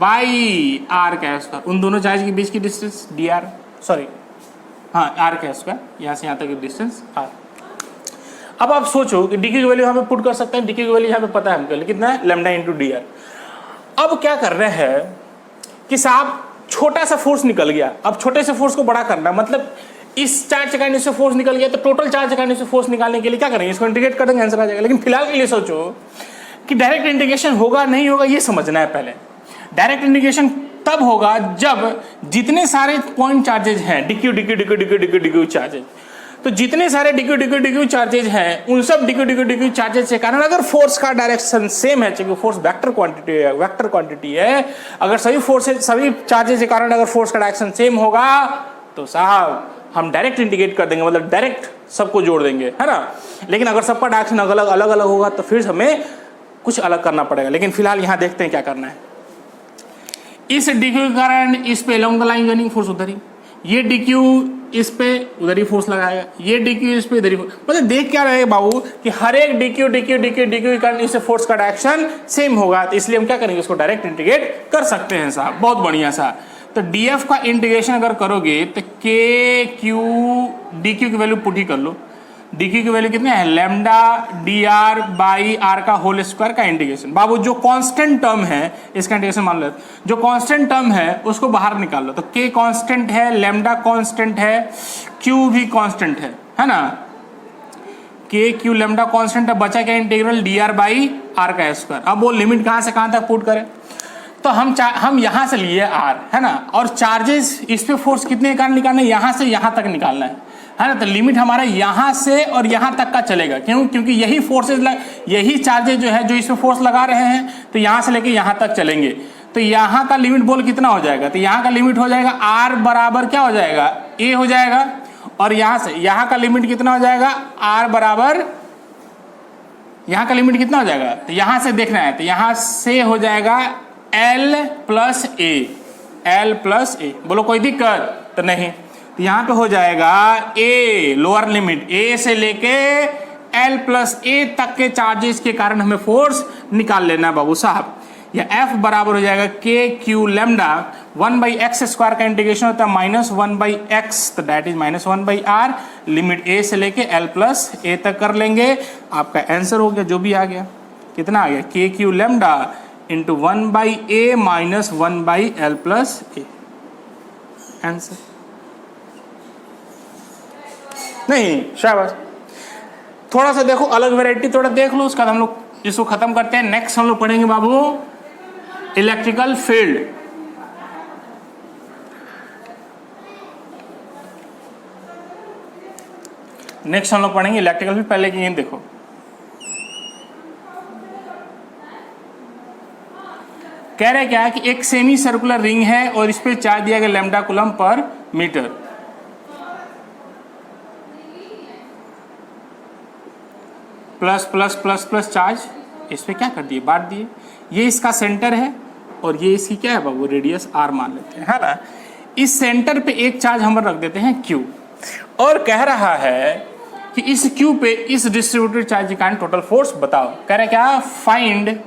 बाई R का स्क्वायर, उन दोनों चार्ज के बीच की डिस्टेंस DR, सॉरी हाँ R का स्क्वायर, यहाँ से यहाँ तक की डिस्टेंस R। अब आप सोचो कि DQ की वैल्यू यहाँ पे पुट कर सकते हैं, DQ की वैल्यू यहाँ पे पता है हमको कितना है, लैम्डा इंटू DR। अब क्या कर रहे हैं कि साहब छोटा सा फोर्स निकल गया, अब छोटे से फोर्स को बड़ा करना, मतलब इस चार्ज के कारण इससे फोर्स निकल गया, तो टोटल चार्ज के कारण इससे फोर्स निकालने के लिए क्या करेंगे, इसको इंटीग्रेट कर देंगे, आंसर आ जाएगा। लेकिन फिलहाल के लिए सोचो कि डायरेक्ट इंटीग्रेशन होगा नहीं होगा, ये समझना है पहले। डायरेक्ट इंटीग्रेशन तब होगा जब जितने सारे पॉइंट चार्जेज हैं, dQ dQ dQ dQ dQ dQ charges, तो जितने सारे डिक्यू डिक्यू डिक्यू चार्जेज हैं उन सब डिक्यू डिक्यू डिक्यू चार्जेज के कारण अगर फोर्स का डायरेक्शन सेम है, क्योंकि फोर्स वेक्टर क्वांटिटी है, अगर सभी चार्जेज के कारण अगर फोर्स का डायरेक्शन सेम होगा तो साहब हम डायरेक्ट इंटीग्रेट कर देंगे, मतलब डायरेक्ट सबको जोड़ देंगे, है ना। लेकिन अगर सबका डायरेक्शन अलग अलग होगा तो फिर हमें कुछ अलग करना पड़ेगा। लेकिन फिलहाल यहां देखते हैं क्या करना है। इस डिक्यू के कारण इस पे along the line joining force उधर ही, ये डिक्यू इस पे उधर ही फोर्स लगाएगा, ये डिक्यू इस पे इधर ही, मतलब देख क्या रहेगा बाबू कि हर एक डिक्यू डिक्यू डिक्यू डिक्यू के कारण इससे फोर्स का डायरेक्शन सेम होगा, तो इसलिए हम क्या करेंगे, इसको डायरेक्ट इंटीग्रेट कर सकते हैं साहब, बहुत बढ़िया सा। तो डीएफ का इंटीग्रेशन अगर करोगे तो के क्यू डी क्यू की वैल्यू पुट ही कर लो। डी क्यू की वैल्यू कितने हैं, lambda d R by are का होल स्क्वायर का इंटीग्रेशन। बाबू जो कांस्टेंट टर्म है इसका इंटीग्रेशन मान लो, जो कांस्टेंट टर्म है उसको बाहर निकाल लो। तो के कांस्टेंट है, लैम्डा कांस्टेंट है, क्यू भी कांस्टेंट है ना। के क्यू लैम्डा कांस्टेंट है, बचा क्या, integral d R by are का स्क्वायर। अब वो लिमिट कहां से कहां तक पुट करें, तो हम यहां से लिए आर, है ना, और चार्जेस इस पे फोर्स कितने कारण निकालना है, यहां से यहां तक निकालना है ना। तो लिमिट हमारा यहां से और यहां तक का चलेगा, क्यों, क्योंकि यही फोर्सेज यही चार्जेस जो है जो इस पे फोर्स लगा रहे हैं, तो यहां से लेके यहां तक चलेंगे। तो यहां का लिमिट बोल कितना हो जाएगा, तो यहां का लिमिट हो जाएगा आर बराबर क्या हो जाएगा, ए हो जाएगा, और यहां से यहां का लिमिट कितना हो जाएगा, आर बराबर यहां का लिमिट कितना हो जाएगा, तो यहां से देखना है, तो यहां से हो जाएगा L प्लस ए, L प्लस ए, बोलो कोई दिक्कत तो नहीं। तो यहां पे हो जाएगा A लोअर लिमिट, A से लेके L प्लस ए तक के चार्जेस के कारण हमें फोर्स निकाल लेना बाबू साहब। या F बराबर हो जाएगा k q lambda 1/x square का इंटीग्रेशन होता है -1/x, तो that is -1/r, limit A से लेके L प्लस ए तक कर लेंगे। आपका आंसर हो गया जो भी आ गया, कितना आ गया, k q lambda into 1/a minus 1/l plus a, answer. नहीं शाबाश, थोड़ा सा देखो अलग वैरायटी थोड़ा देख लो, उसका हम लोग इसको खत्म करते हैं। नेक्स्ट हम लोग पढ़ेंगे बाबू इलेक्ट्रिकल फील्ड। नेक्स्ट हम लोग पढ़ेंगे इलेक्ट्रिकल फील्ड। पहले की देखो, कह रहे क्या है कि एक सेमी सर्कुलर रिंग है और इस पे चार्ज दिया गया lambda coulomb per metre. Plus plus plus plus charge इस पे क्या कर दिए, बांट दिए। ये इसका सेंटर है और ये इसकी क्या है बाबू, रेडियस आर मान लेते हैं, है ना। इस सेंटर पे एक चार्ज हम रख देते हैं क्यू, और कह रहा है कि इस क्यू पे इस डिस्ट्रीब्यूटेड चार्ज के कारण टोटल फोर्स बताओ। कह रहे क्या, find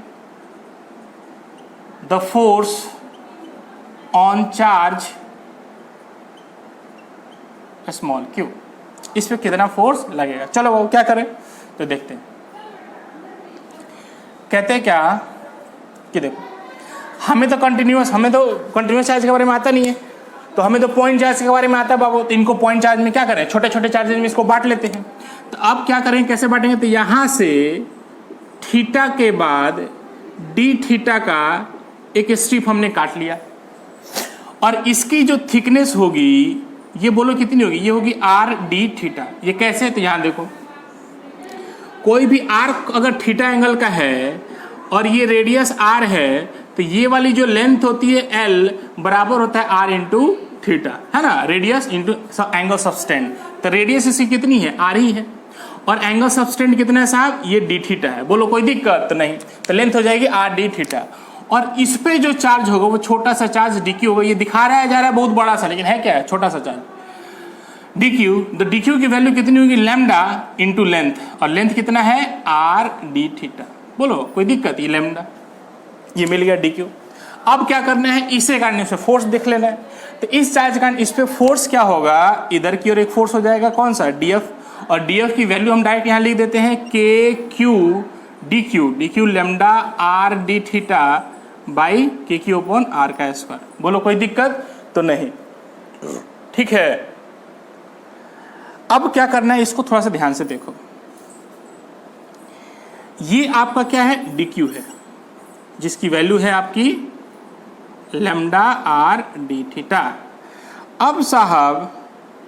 the force on charge small Q, इस पे कितना फोर्स लगेगा। चलो वो क्या करें तो देखते हैं। कहते हैं क्या कि देखो हमें तो कंटिन्यूस चार्ज के बारे में आता नहीं है, तो हमें तो पॉइंट चार्ज के बारे में आता है बाबू। तो इनको पॉइंट चार्ज में क्या करें, छोटे छोटे चार्जेस में इसको बांट लेते हैं। तो अब क्या करें, कैसे बांटेंगे, तो यहां से थीटा के बाद डी थीटा का एक स्ट्रिप हमने काट लिया, और इसकी जो थिकनेस होगी ये बोलो कितनी होगी, ये होगी आर डी थीटा। ये कैसे, तो यहां देखो कोई भी आर्क अगर थीटा एंगल का है और ये रेडियस आर है, तो ये वाली जो लेंथ होती है एल बराबर होता है आर इंटू थीटा, है ना, रेडियस इंटू एंगल सबटेंड। तो रेडियस इसकी कितनी है, आर ही है, और एंगल सबटेंड कितना है साहब, ये डी थीटा है। बोलो कोई दिक्कत तो नहीं, तो लेंथ हो जाएगी आर डी थीटा। और इस पे जो चार्ज होगा वो छोटा सा चार्ज डीक्यू होगा। ये दिखा रहा है जा रहा है बहुत बड़ा सा, लेकिन है क्या है, छोटा सा चार्ज डीक्यू। तो डीक्यू की वैल्यू कितनी होगी, लैम्डा इंटू लेंथ, और लेंथ कितना है आर डी थीटा। बोलो कोई दिक्कत, ये लैम्डा ये मिल गया डीक्यू। अब क्या करना है, इसे कारण से फोर्स देख लेना है। तो इस चार्ज कारण इस पे फोर्स क्या होगा, इधर की ओर एक फोर्स हो जाएगा, कौन सा, डीएफ, और डीएफ की वैल्यू हम डायरेक्ट यहाँ लिख देते हैं के q d Q, d Q lambda R D theta by के क्यू अपॉन आर का स्क्वायर। बोलो कोई दिक्कत तो नहीं, ठीक है। अब क्या करना है, इसको थोड़ा सा ध्यान से देखो। ये आपका क्या है, डी क्यू है, जिसकी वैल्यू है आपकी लैम्डा आर डी थीटा। अब साहब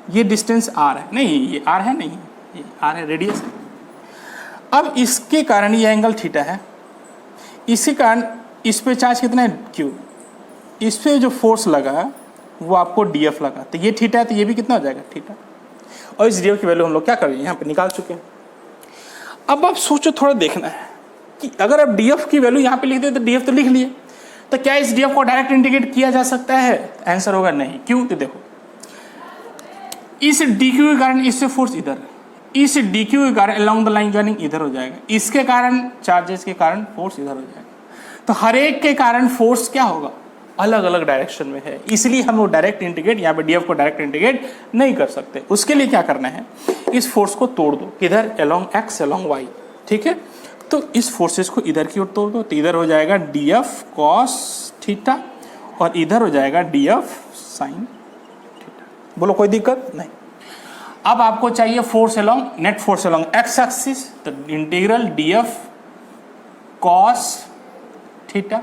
ये डिस्टेंस आर है, नहीं ये आर है, नहीं ये आर है, रेडियस है। अब इसके कारण ये एंगल थीटा है, इसी कारण इस पे चार्ज कितना है, क्यू। इस पे जो फोर्स लगा वो आपको डी एफ लगा, तो ये थीटा है, तो ये भी कितना हो जाएगा, थीटा। और इस डी एफ की वैल्यू हम लोग क्या करें, यहाँ पे निकाल चुके हैं। अब आप सोचो, थोड़ा देखना है कि अगर आप डी एफ की वैल्यू यहाँ पे लिख दे तो डी एफ तो लिख लिए, तो क्या इस डी एफ को डायरेक्ट इंटीग्रेट किया जा सकता है? आंसर होगा नहीं। क्यों? तो देखो, इस डी क्यू के कारण इससे फोर्स इधर, इस डी क्यू के कारण अलोंग द लाइन जॉइनिंग इधर हो जाएगा, इसके कारण चार्जेस के कारण फोर्स इधर हो जाएगा। तो हर एक के कारण फोर्स क्या होगा, अलग अलग डायरेक्शन में है, इसलिए हम लोग डायरेक्ट इंटीग्रेट यहाँ पे डीएफ को डायरेक्ट इंटीग्रेट नहीं कर सकते। उसके लिए क्या करना है, इस फोर्स को तोड़ दो, किधर, अलोंग एक्स अलोंग वाई, ठीक है। तो इस फोर्सेस को इधर की ओर तोड़ दो, तो इधर हो जाएगा डी एफ कॉस थीटा और इधर हो जाएगा डी एफ साइन थीटा। बोलो कोई दिक्कत नहीं। अब आपको चाहिए force along, net force along x axis, तो integral d F cos theta,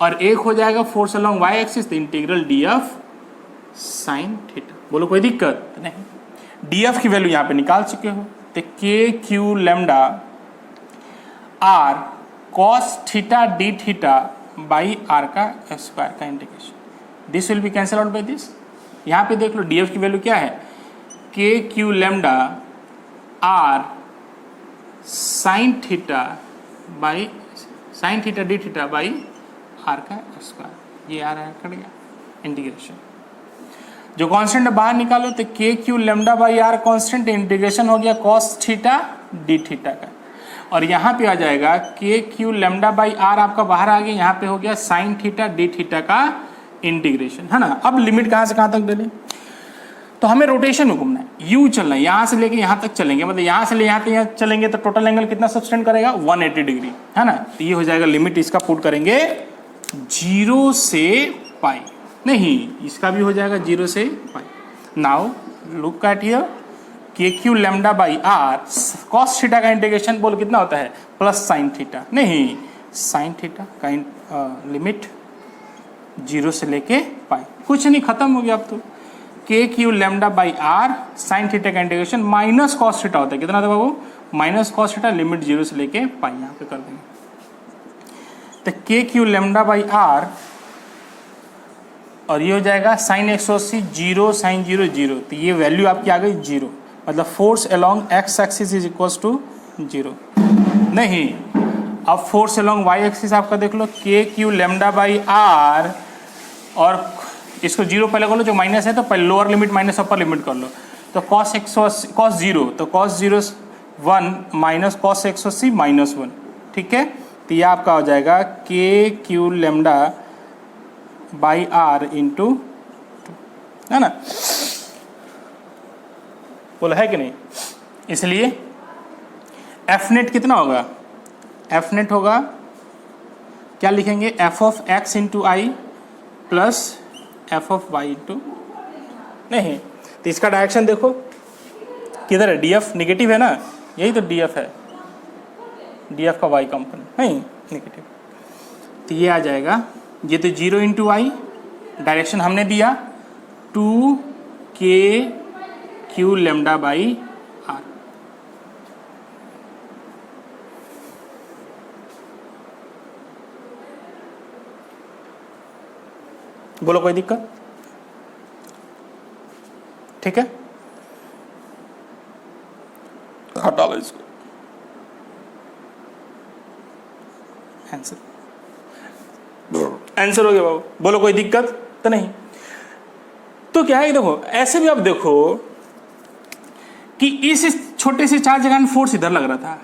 और एक हो जाएगा फोर्स अलोंग वाई एक्सिस, तो integral d F sine theta. बोलो कोई दिक्कत नहीं। डी एफ की वैल्यू यहाँ पे निकाल चुके हो, तो k q lambda R cos theta d theta by are का स्क्वायर का integration, this will be cancel out by this. यहाँ पे देख लो डी एफ की वैल्यू क्या है, k q lambda R sine theta by sine theta d theta by are का स्क्वायर, ये आ रहा है, कट गया इंटीग्रेशन। जो कांस्टेंट बाहर निकालो, तो k q lambda by R constant, integration हो गया कॉस थीटा डी थीटा का, और यहाँ पे आ जाएगा k q lambda by are आपका बाहर आ गया, यहाँ पे हो गया साइन थीटा डी थीटा का इंटीग्रेशन, है ना। अब लिमिट कहाँ से कहाँ तक डालें, तो हमें रोटेशन में घूमना है, यू चलना है, यहाँ से लेके यहाँ तक चलेंगे, मतलब यहाँ से ले यहाँ तक यहाँ चलेंगे, तो टोटल एंगल कितना सब्सटेंड करेगा, 180 डिग्री, है ना। तो ये हो जाएगा लिमिट, इसका पुट करेंगे 0 से पाई, नहीं इसका भी हो जाएगा 0 से pi. Now look at here, k q lambda by R cos theta का इंटीग्रेशन बोल कितना होता है, प्लस साइन थीटा, नहीं साइन थीटा का लिमिट 0 से लेके पाई, कुछ नहीं, खत्म हो गया अब तो। K q lambda by R sine theta का इंटीग्रेशन माइनस कॉस थीटा होता है, कितना था बाबू, माइनस कॉस थीटा, लिमिट 0 से लेके पाई, यहाँ पे कर देंगे। तो k q lambda by are और ये हो जाएगा साइन 180 0 साइन 0 0, तो ये वैल्यू आपकी आ गई 0, मतलब force along x axis is equals to 0। नहीं, अब फोर्स अलोंग वाई एक्सिस आपका देख लो, के क्यू लेमडा बाई आर, और इसको 0 पहले कर लो, जो माइनस है तो पहले lower limit minus upper limit कर लो, तो कॉस 0, तो कॉस 0 1 माइनस कॉस 180 माइनस 1, ठीक है। तो ये आपका हो जाएगा k q lambda by R into, है ना, बोला है कि नहीं। इसलिए एफ नेट कितना होगा, एफ नेट होगा, क्या लिखेंगे, F of x into i plus F of y into, नहीं तो इसका डायरेक्शन देखो किधर है, डी एफ निगेटिव है ना, यही तो डी एफ है, डी एफ का वाई कंपोनेंट, नहीं निगेटिव, तो ये आ जाएगा, ये तो 0 इंटू आई, डायरेक्शन हमने दिया 2 के क्यू लेमडा बाई आर। बोलो कोई दिक्कत, ठीक है, हटा लो इसको, आंसर हो गया बाबू, बोलो कोई दिक्कत तो नहीं। तो क्या है, देखो ऐसे भी आप देखो कि इस छोटे से चार्ज के कारण फोर्स इधर लग रहा था,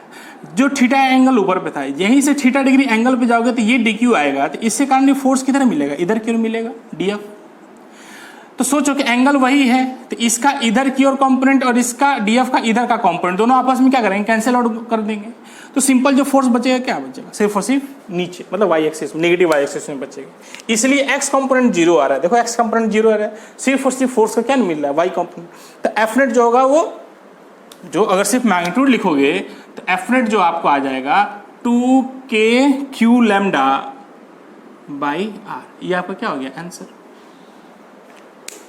जो थीटा एंगल ऊपर पे था, यहीं से थीटा डिग्री एंगल पे जाओगे तो ये डी क्यू आएगा, तो इससे कारण ये फोर्स किधर मिलेगा, इधर की ओर मिलेगा, डी एफ। तो सोचो कि एंगल वही है, तो इसका इधर की ओर कंपोनेंट और इसका डी एफ का इधर का कंपोनेंट, दोनों आपस में क्या करेंगे, कैंसिल आउट कर देंगे। तो सिंपल जो फोर्स बचेगा क्या बचेगा, सिर्फ और सिर्फ नीचे, मतलब y axis, negative y axis में बचेगा। इसलिए एक्स कंपोनेंट 0 आ रहा है, देखो एक्स कंपोनेंट 0 आ रहा है, सिर्फ और सिर्फ फोर्स का क्या नहीं मिल रहा है, वाई कंपोनेंट। तो एफ नेट जो होगा वो जो अगर सिर्फ मैग्नीट्यूड लिखोगे तो एफ नेट जो आपको आ जाएगा 2k लैम्डा बाई आर। ये आपका क्या हो गया आंसर?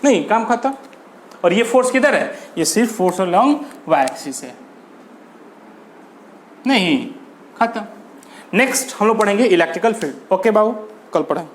नहीं, काम खत्म। और ये फोर्स किधर है? ये सिर्फ फोर्स अलोंग वाई एक्सिस है। नहीं, खत्म। नेक्स्ट हम लोग पढ़ेंगे इलेक्ट्रिकल फील्ड। ओके बाबू, कल पढ़ें।